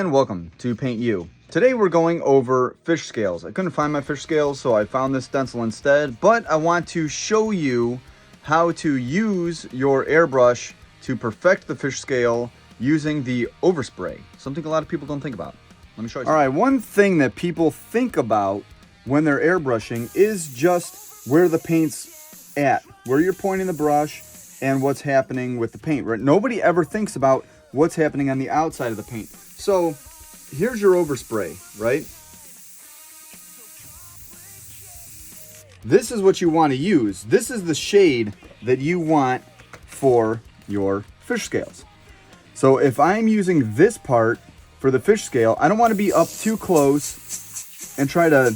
and welcome to Paint You. Today we're going over fish scales. I couldn't find my fish scales, so I found this stencil instead, but I want to show you how to use your airbrush to perfect the fish scale using the overspray, something a lot of people don't think about. Let me show you something. All right, one thing that people think about when they're airbrushing is just where the paint's at, where you're pointing the brush and what's happening with the paint, right? Nobody ever thinks about what's happening on the outside of the paint. So here's your overspray, right? This is what you want to use. This is the shade that you want for your fish scales. So if I'm using this part for the fish scale, I don't want to be up too close and try to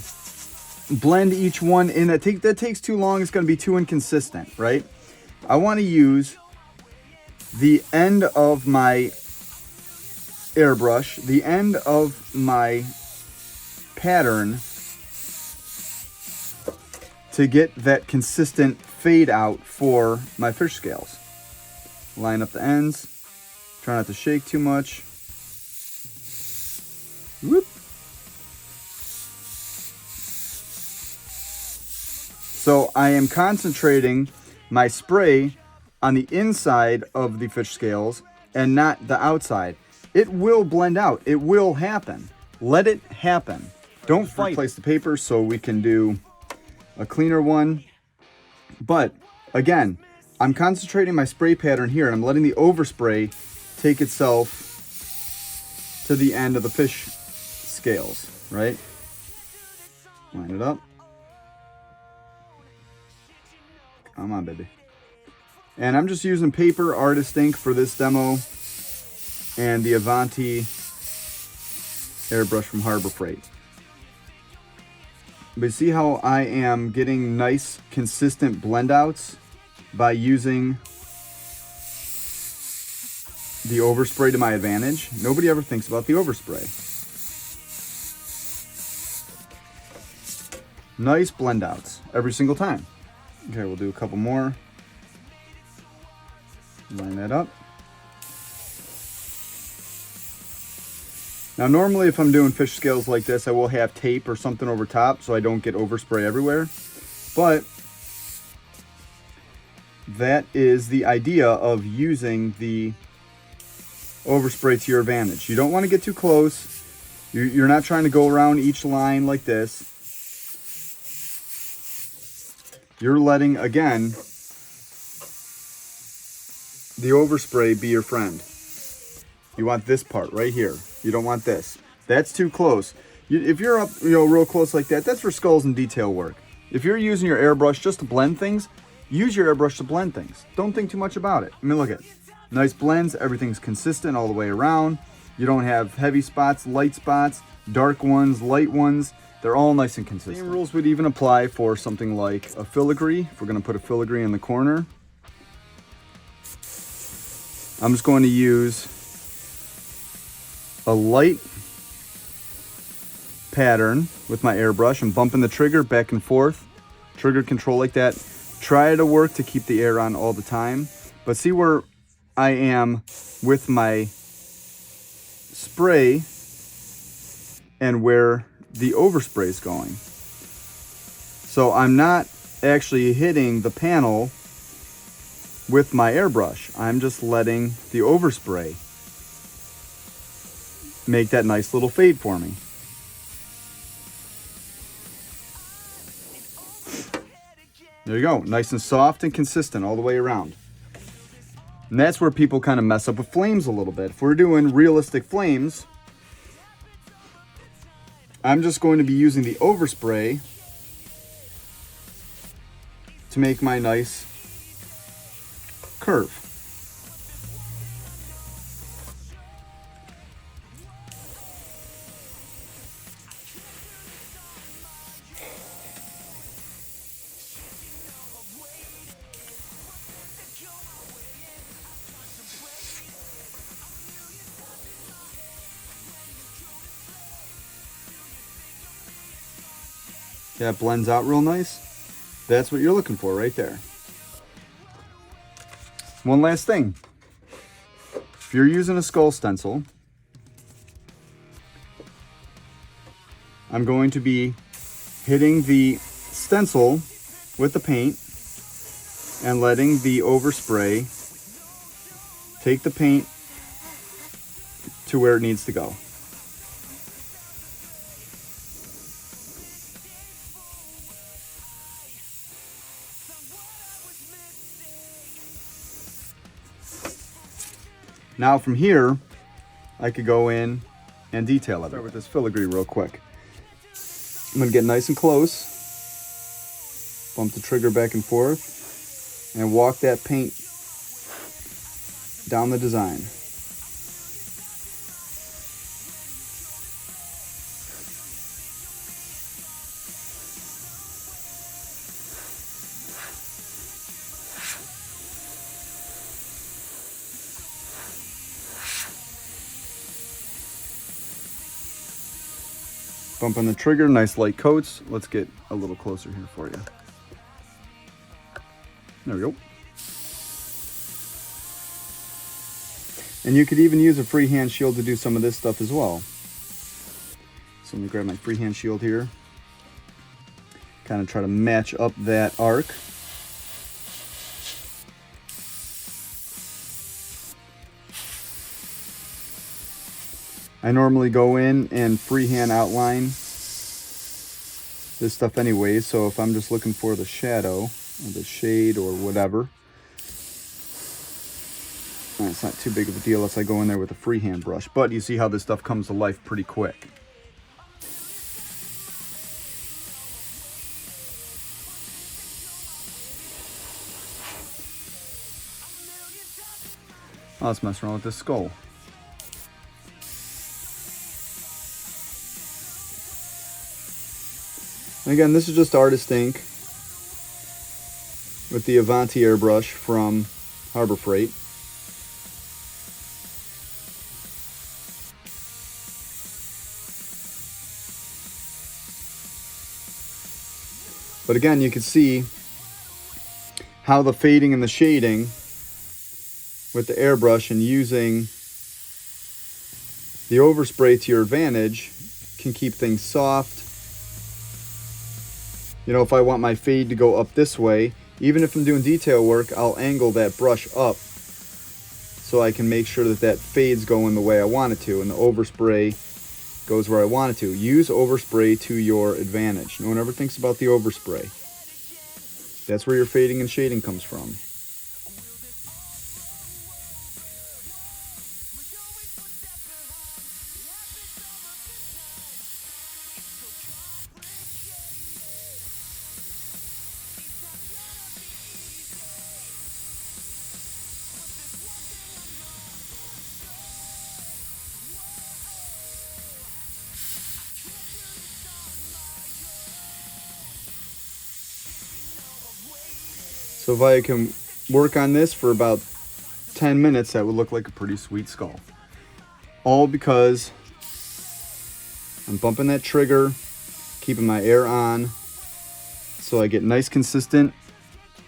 blend each one in. That takes too long. It's going to be too inconsistent, right? I want to use the end of my airbrush, the end of my pattern, to get that consistent fade out for my fish scales. Line up the ends. Try not to shake too much. Whoop. So I am concentrating my spray on the inside of the fish scales and not the outside. It will blend out. It will happen. Let it happen. Don't fight. Replace the paper so we can do a cleaner one. But again, I'm concentrating my spray pattern here and I'm letting the overspray take itself to the end of the fish scales, right? Line it up. Come on, baby. And I'm just using paper artist ink for this demo and the Avanti airbrush from Harbor Freight. But see how I am getting nice, consistent blend outs by using the overspray to my advantage? Nobody ever thinks about the overspray. Nice blend outs every single time. Okay, we'll do a couple more. Line that up. Now normally if I'm doing fish scales like this, I will have tape or something over top so I don't get overspray everywhere. But that is the idea of using the overspray to your advantage. You don't want to get too close. You're not trying to go around each line like this. You're letting, again, the overspray be your friend. You want this part right here. You don't want this. That's too close. If you're up, real close like that, that's for skulls and detail work. If you're using your airbrush just to blend things, use your airbrush to blend things. Don't think too much about it. I mean, look at it. Nice blends. Everything's consistent all the way around. You don't have heavy spots, light spots, dark ones, light ones. They're all nice and consistent. Same rules would even apply for something like a filigree. If we're going to put a filigree in the corner, I'm just going to use a light pattern with my airbrush. I'm bumping the trigger back and forth. Trigger control like that. Try to work to keep the air on all the time. But see where I am with my spray and where the overspray is going. So I'm not actually hitting the panel with my airbrush. I'm just letting the overspray make that nice little fade for me. There you go. Nice and soft and consistent all the way around. And that's where people kind of mess up with flames a little bit. If we're doing realistic flames, I'm just going to be using the overspray to make my nice curve. That blends out real nice. That's what you're looking for right there. One last thing. If you're using a skull stencil, I'm going to be hitting the stencil with the paint and letting the overspray take the paint to where it needs to go. Now from here, I could go in and detail it. Start with this filigree real quick. I'm gonna get nice and close, bump the trigger back and forth, and walk that paint down the design. Bump on the trigger, nice light coats. Let's get a little closer here for you. There we go. And you could even use a freehand shield to do some of this stuff as well. So let me grab my freehand shield here. Kind of try to match up that arc. I normally go in and freehand outline this stuff anyways, so if I'm just looking for the shadow or the shade or whatever, it's not too big of a deal unless I go in there with a freehand brush. But you see how this stuff comes to life pretty quick. Let's mess around with this skull. And again, this is just artist ink with the Avanti airbrush from Harbor Freight. But again, you can see how the fading and the shading with the airbrush and using the overspray to your advantage can keep things soft. You know, if I want my fade to go up this way, even if I'm doing detail work, I'll angle that brush up so I can make sure that that fade's going the way I want it to and the overspray goes where I want it to. Use overspray to your advantage. No one ever thinks about the overspray. That's where your fading and shading comes from. So if I can work on this for about 10 minutes, that would look like a pretty sweet skull. All because I'm bumping that trigger, keeping my air on, so I get nice consistent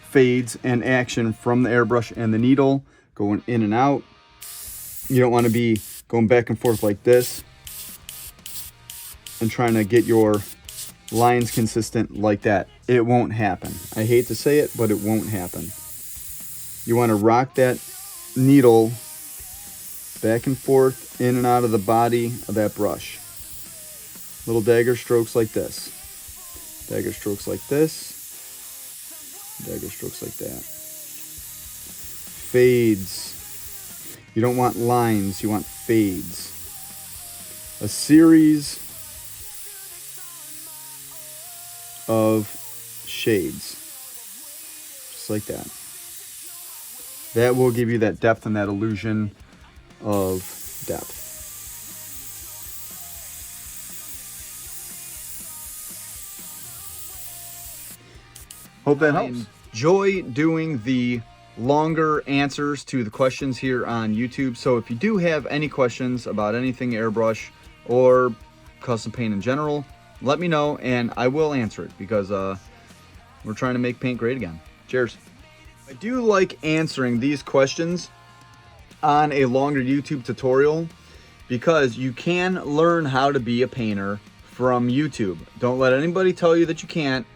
fades and action from the airbrush and the needle going in and out. You don't want to be going back and forth like this and trying to get your lines consistent like that. It won't happen. I hate to say it, but it won't happen. You want to rock that needle back and forth in and out of the body of that brush. Little dagger strokes like this. Dagger strokes like this. Dagger strokes like that. Fades. You don't want lines, you want fades. A series of shades, just like that. That will give you that depth and that illusion of depth. Hope that helps. Enjoy doing the longer answers to the questions here on YouTube. So if you do have any questions about anything airbrush or custom paint in general, let me know and I will answer it, because we're trying to make paint great again. Cheers. I do like answering these questions on a longer YouTube tutorial, because you can learn how to be a painter from YouTube. Don't let anybody tell you that you can't.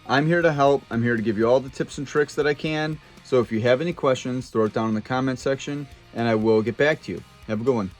I'm here to help. I'm here to give you all the tips and tricks that I can. So if you have any questions, throw it down in the comment section and I will get back to you. Have a good one.